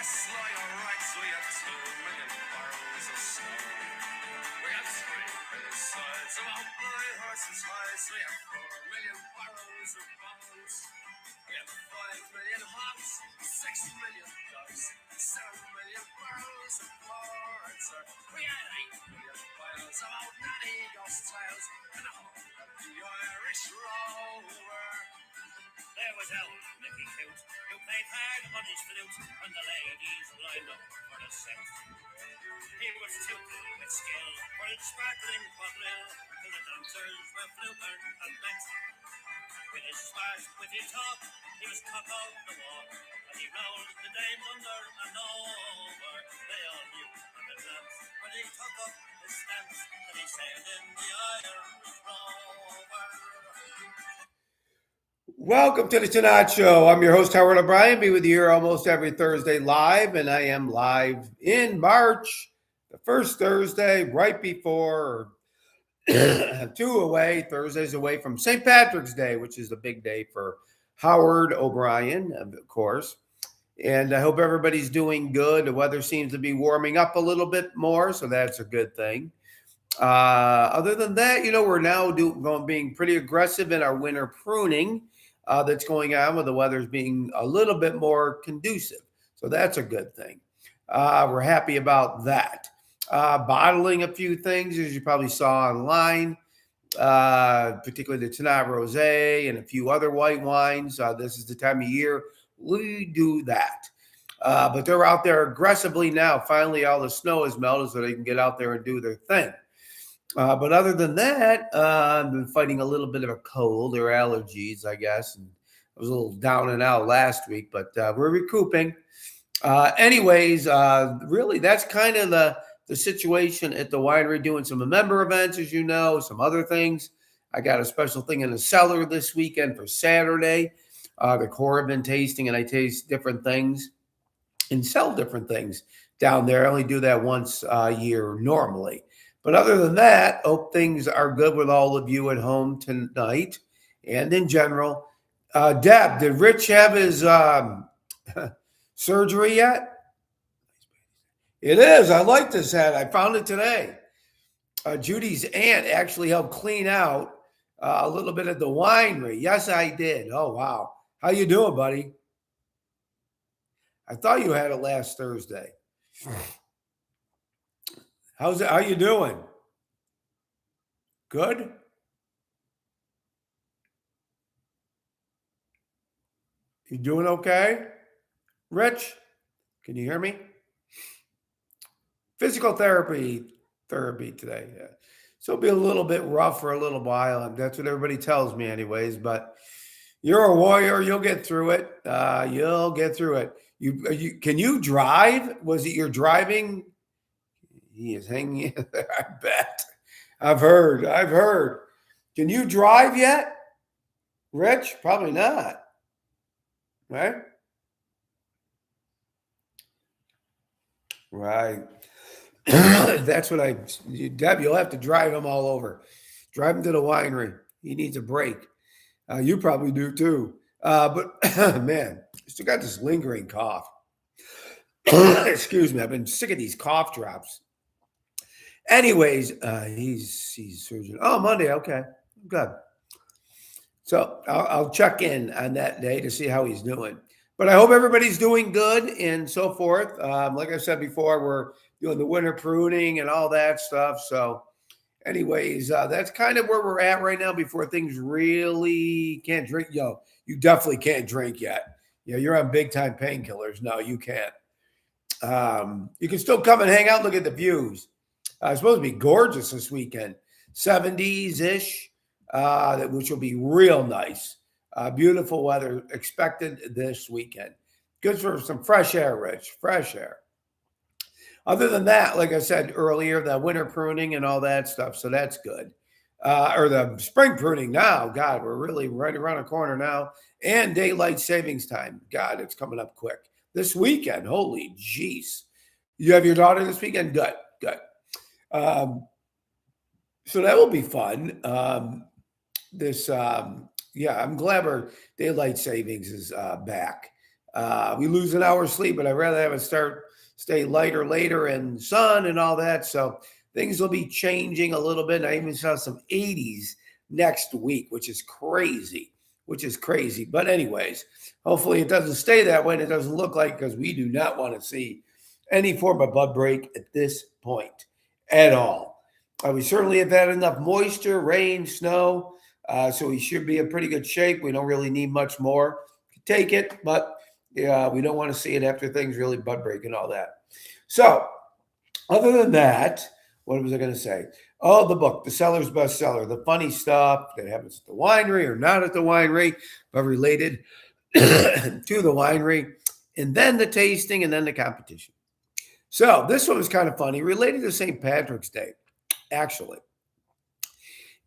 Westlaw rights, we have 2 million barrels of snow. We have 3 million sides, about 9 horses highs. We have 4 million barrels of bones. We have 5 million hops, 6 million ducks, 7 million barrels of corn, sir. We had 8 million piles of old nanny ghost tails, and a whole of the Irish rover. There was old Mickey Coot, who played hard on his flute, and the ladies lined up for the set. He was too good with skill for his sparkling quadrille, till the dancers were flukered and met. With his smart, with his talk, he was cock of the walk, and he rolled the dames under and over. They all knew on the dance when he took up his stance that he sailed in the Irish rover. Welcome to the Tannat Show. I'm your host, Howard O'Brien. Be with you here almost every Thursday live, and I am live in March, the first Thursday right before 2 away, Thursdays away from St. Patrick's Day, which is a big day for Howard O'Brien, of course. And I hope everybody's doing good. The weather seems to be warming up a little bit more, so that's a good thing. Other than that, we're now being pretty aggressive in our winter pruning that's going on, with the weather's being a little bit more conducive. So that's a good thing. We're happy about that. Bottling a few things, as you probably saw online, particularly the Tannat Rosé and a few other white wines. This is the time of year we do that. But they're out there aggressively now. Finally, all the snow has melted, so they can get out there and do their thing. But other than that, I've been fighting a little bit of a cold or allergies, I guess. And I was a little down and out last week, but we're recouping. Really, that's kind of the situation at the winery, doing some member events, as you know, some other things. I got a special thing in the cellar this weekend for Saturday. The core have been tasting, and I taste different things and sell different things down there. I only do that once a year normally. But other than that, hope things are good with all of you at home tonight and in general. Deb, did Rich have his surgery yet? It is. I like this hat. I found it today. Judy's aunt actually helped clean out a little bit of the winery. Yes, I did. Oh, wow. How you doing, buddy? I thought you had it last Thursday. How's it? How you doing? Good? You doing okay? Rich, can you hear me? Physical therapy today. Yeah. So it'll be a little bit rough for a little while. That's what everybody tells me anyways, but you're a warrior. You'll get through it. You'll get through it. Can you drive? Was it your driving? He is hanging in there, I bet. I've heard. Can you drive yet? Rich? Probably not. Right? Right. That's what Deb, you'll have to drive him all over. Drive him to the winery. He needs a break. You probably do too. But man, I still got this lingering cough. Excuse me. I've been sick of these cough drops. Anyways, he's surgeon. Oh, Monday. Okay, good. So I'll check in on that day to see how he's doing. But I hope everybody's doing good and so forth. Like I said before, we're doing the winter pruning and all that stuff. So anyways, that's kind of where we're at right now before things really can't drink. You definitely can't drink yet. You're on big time painkillers. No, you can't. You can still come and hang out, look at the views. It's supposed to be gorgeous this weekend, 70s-ish, which will be real nice. Beautiful weather expected this weekend. Good for some fresh air, Rich, fresh air. Other than that, like I said earlier, the winter pruning and all that stuff, so that's good. Or the spring pruning now, God, we're really right around the corner now. And daylight savings time, God, it's coming up quick. This weekend, holy jeez. You have your daughter this weekend? Good. So that will be fun. I'm glad our daylight savings is back. We lose an hour's sleep, but I'd rather have it stay lighter later and sun and all that. So things will be changing a little bit. I even saw some 80s next week, which is crazy, But anyways, hopefully it doesn't stay that way. And it doesn't look like, because we do not want to see any form of bud break at this point at all. We certainly have had enough moisture, rain, snow, so we should be in pretty good shape. We don't really need much more. Take it, but yeah, we don't want to see it after things really bud break and all that. So, other than that, what was I going to say? Oh, the book, the seller's bestseller, the funny stuff that happens at the winery or not at the winery, but related to the winery, and then the tasting, and then the competition. So this one was kind of funny, related to St. Patrick's Day, actually.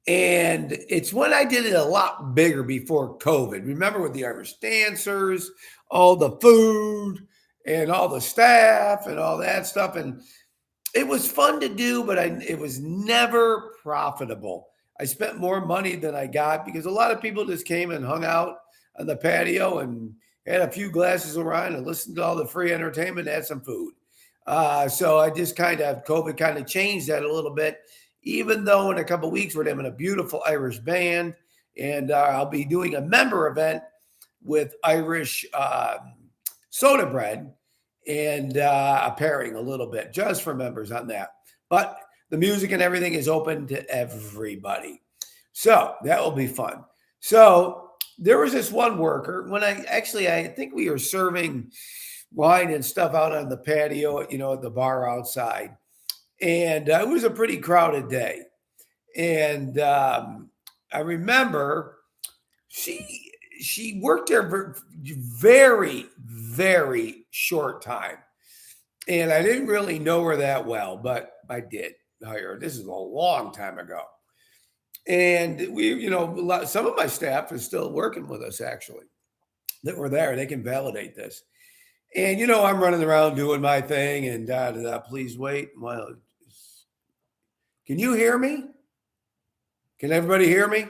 And it's when I did it a lot bigger before COVID. Remember, with the Irish dancers, all the food, and all the staff, and all that stuff. And it was fun to do, but it was never profitable. I spent more money than I got, because a lot of people just came and hung out on the patio and had a few glasses of wine and listened to all the free entertainment and had some food. So I just COVID kind of changed that a little bit, even though in a couple of weeks we're having a beautiful Irish band, and I'll be doing a member event with Irish soda bread, and a pairing a little bit just for members on that. But the music and everything is open to everybody. So that will be fun. So there was this one worker when I think we were serving wine and stuff out on the patio, at the bar outside. And it was a pretty crowded day. And I remember she worked there for very, very short time. And I didn't really know her that well, but I did hire her. This is a long time ago. And we, some of my staff is still working with us, actually, that were there. They can validate this. And, I'm running around doing my thing and please wait. Well, can you hear me? Can everybody hear me?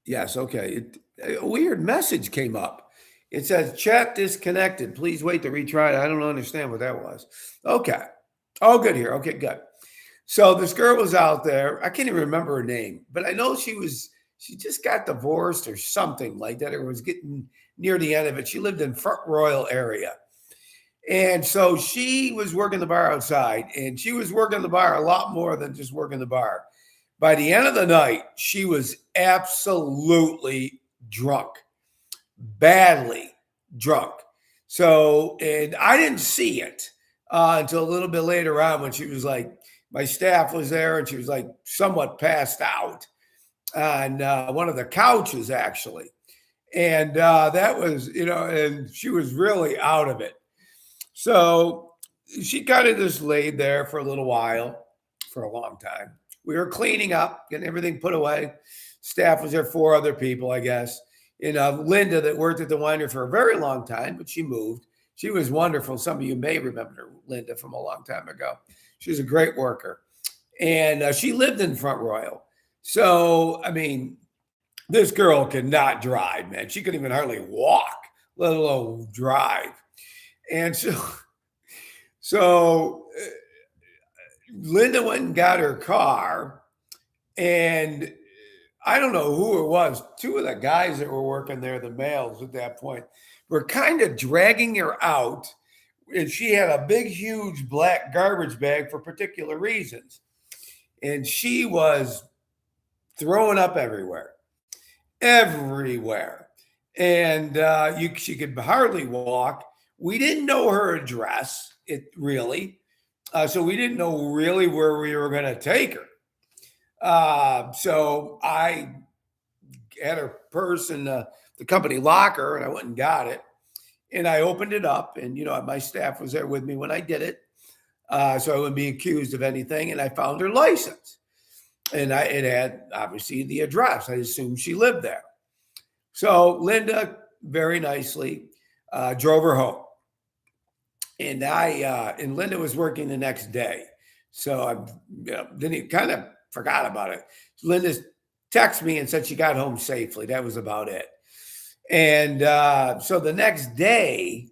Yes, okay. A weird message came up. It says chat disconnected. Please wait to retry it. I don't understand what that was. Okay. All good here. Okay, good. So this girl was out there. I can't even remember her name, but I know she just got divorced or something like that. It was getting near the end of it. She lived in Front Royal area. And so she was working the bar outside, and she was working the bar a lot more than just working the bar. By the end of the night, she was absolutely drunk, badly drunk. So, and I didn't see it until a little bit later on, when she was like, my staff was there, and she was like somewhat passed out on one of the couches, actually. And that was, and she was really out of it. So she kind of just laid there for a little while, for a long time. We were cleaning up, getting everything put away. Staff was there, 4 other people, I guess. Linda, that worked at the winery for a very long time, but she moved. She was wonderful. Some of you may remember Linda from a long time ago. She was a great worker. And she lived in Front Royal. So, I mean, this girl could not drive, man. She couldn't even hardly walk, let alone drive. And so Linda went and got her car, and I don't know who it was. 2 of the guys that were working there, the males at that point, were kind of dragging her out, and she had a big, huge black garbage bag for particular reasons. And she was throwing up everywhere. And she could hardly walk. We didn't know her address, so we didn't know really where we were going to take her. So I had her purse in the company locker, and I went and got it. And I opened it up, and, my staff was there with me when I did it, so I wouldn't be accused of anything. And I found her license. And it had, obviously, the address. I assumed she lived there. So Linda, very nicely, drove her home. And Linda was working the next day. So I didn't kind of forgot about it. Linda texted me and said she got home safely. That was about it. And so the next day,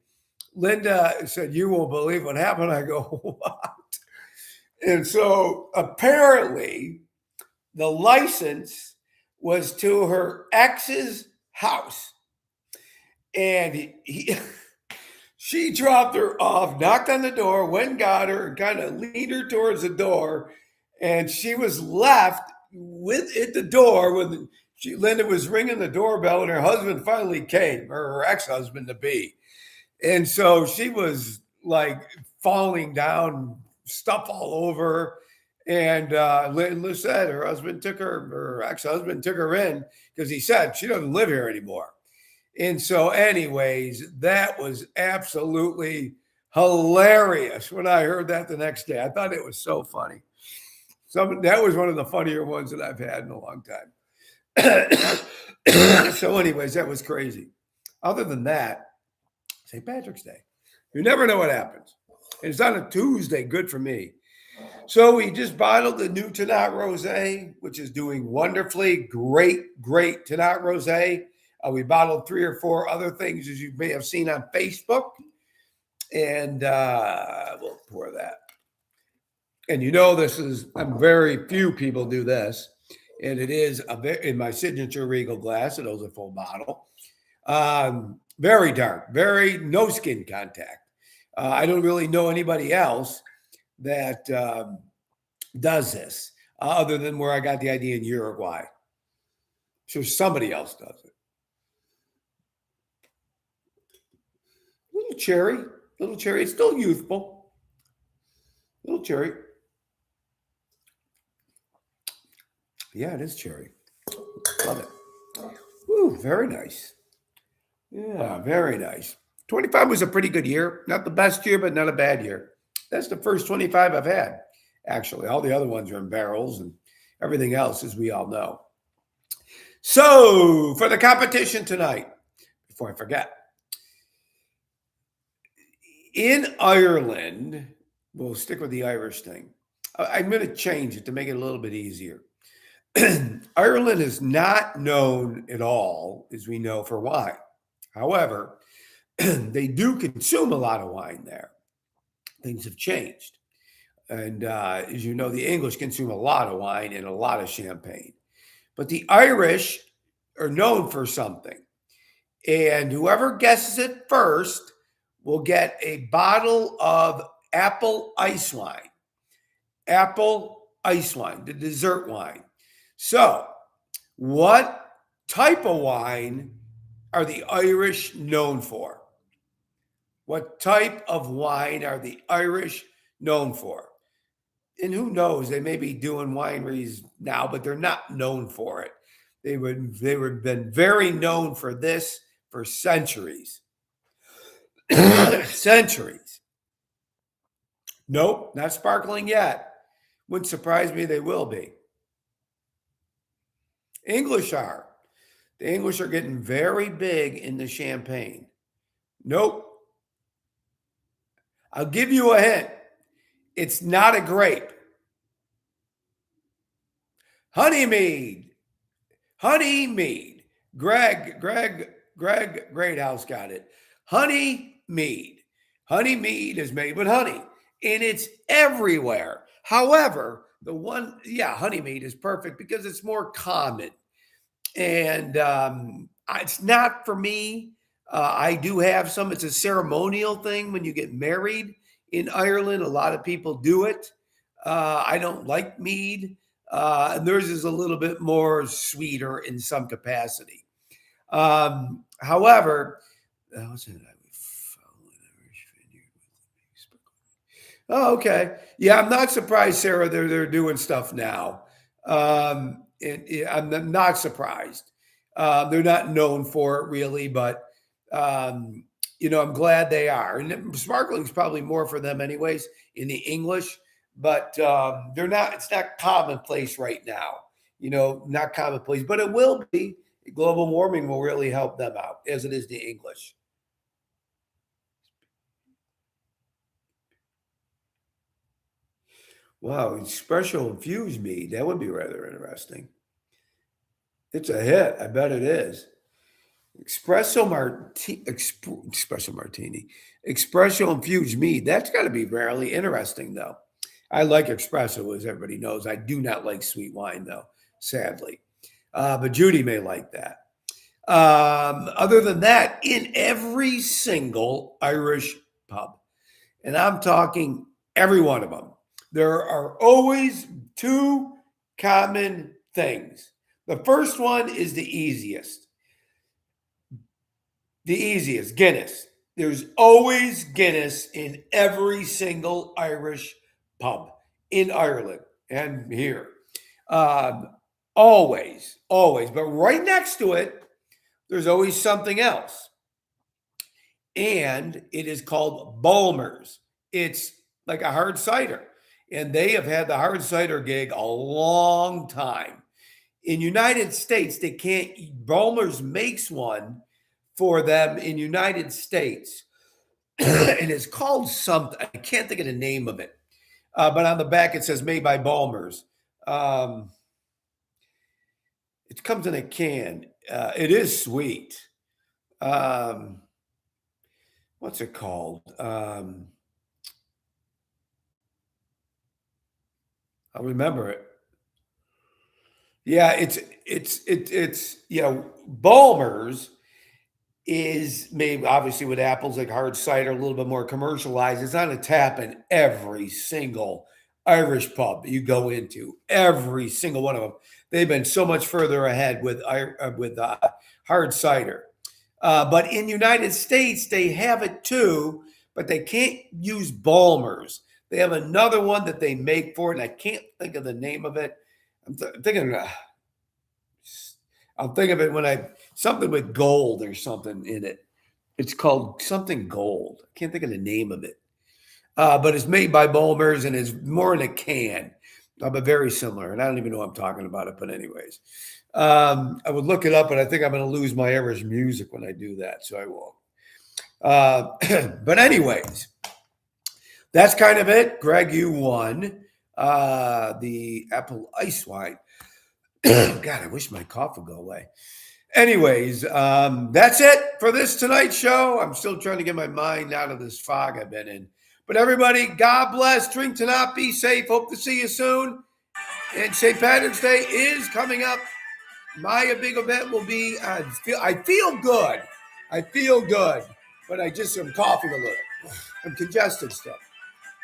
Linda said, "You won't believe what happened." I go, "What?" And so apparently, the license was to her ex's house. And she dropped her off, knocked on the door, went and got her, and kind of leaned her towards the door. And she was left at the door when Linda was ringing the doorbell, and her husband finally came, or her ex-husband to be. And so she was like falling down, stuff all over. And Linda said her ex-husband took her in because he said she doesn't live here anymore. And so, anyways, that was absolutely hilarious when I heard that the next day. I thought it was so funny. That was one of the funnier ones that I've had in a long time. So, anyways, that was crazy. Other than that, St. Patrick's Day. You never know what happens. And it's on a Tuesday, good for me. So we just bottled the new Tannat Rosé, which is doing wonderfully. Great, great Tannat Rosé. We bottled 3 or 4 other things, as you may have seen on Facebook. And we'll pour that. And you know, very few people do this. And it is in my signature Regal glass. It was a full bottle. Very dark, no skin contact. I don't really know anybody else that does this other than where I got the idea in Uruguay. So somebody else does it. Little cherry. It's still youthful. Little cherry. Yeah, it is cherry. Love it. Ooh, very nice. Yeah, very nice. 25 was a pretty good year. Not the best year, but not a bad year. That's the first 25 I've had, actually. All the other ones are in barrels and everything else, as we all know. So, for the competition tonight, before I forget, in Ireland, we'll stick with the Irish thing. I'm going to change it to make it a little bit easier. Ireland is not known at all, as we know, for wine. However, they do consume a lot of wine there. Things have changed. And as you know, the English consume a lot of wine and a lot of champagne. But the Irish are known for something. And whoever guesses it first will get a bottle of apple ice wine. Apple ice wine, the dessert wine. So, what type of wine are the Irish known for? What type of wine are the Irish known for? And who knows, they may be doing wineries now, but they're not known for it. They would been very known for this for centuries. Centuries. Nope, not sparkling yet. Wouldn't surprise me they will be. English are. The English are getting very big in the champagne. Nope. I'll give you a hint. It's not a grape. Honey mead. Honey mead. Greg Greathouse got it. Honey mead. Honey mead is made with honey, and it's everywhere. However, honey mead is perfect because it's more common. And it's not for me. I do have some. It's a ceremonial thing when you get married in Ireland. A lot of people do it. I don't like mead. And theirs is a little bit more sweeter in some capacity. However, oh, okay. Yeah, I'm not surprised, Sarah. They're doing stuff now. I'm not surprised. They're not known for it really, but I'm glad they are. And sparkling is probably more for them, anyways, in the English. But they're not. It's not commonplace right now. Not commonplace, but it will be. Global warming will really help them out, as it is the English. Wow, espresso infused mead. That would be rather interesting. It's a hit. I bet it is. Espresso martini, espresso infused mead. That's got to be really interesting, though. I like espresso, as everybody knows. I do not like sweet wine, though, sadly. But Judy may like that. Other than that, in every single Irish pub, and I'm talking every one of them, there are always two common things. The first one is the easiest. The easiest, Guinness. There's always Guinness in every single Irish pub in Ireland and here. Um, always, always. But right next to it, there's always something else. And it is called Bulmers. It's like a hard cider. And they have had the hard cider gig a long time. In United States, they can't, Bulmers makes one for them in United States. And it's called something. I can't think of the name of it. But on the back, it says made by Bulmers. It comes in a can. It is sweet. What's it called? I'll remember it. Yeah, it's Bulmers is made obviously with apples, like hard cider, a little bit more commercialized. It's on a tap in every single Irish pub you go into, every single one of them. They've been so much further ahead with hard cider. But in United States, they have it too, but they can't use Bulmers. They have another one that they make for it, and I can't think of the name of it. Thinking. I'll think of it when something with gold or something in it. It's called something gold. I can't think of the name of it. But it's made by Bulmers and is more in a can, but very similar. And I don't even know what I'm talking about it. But anyways, I would look it up, but I think I'm going to lose my Irish music when I do that, so I won't. But anyways, that's kind of it. Greg, you won the apple ice wine. God, I wish my cough would go away. Anyways, that's it for this tonight's show. I'm still trying to get my mind out of this fog I've been in. But everybody, God bless. Drink Tannat. Be safe. Hope to see you soon. And St. Patrick's Day is coming up. My big event will be, I feel good. I feel good. But I just am coughing a little. I'm congested stuff.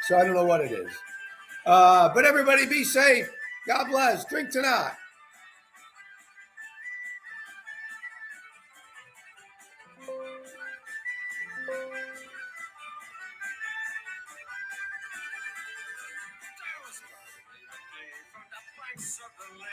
So I don't know what it is. But everybody be safe. God bless. Drink Tannat.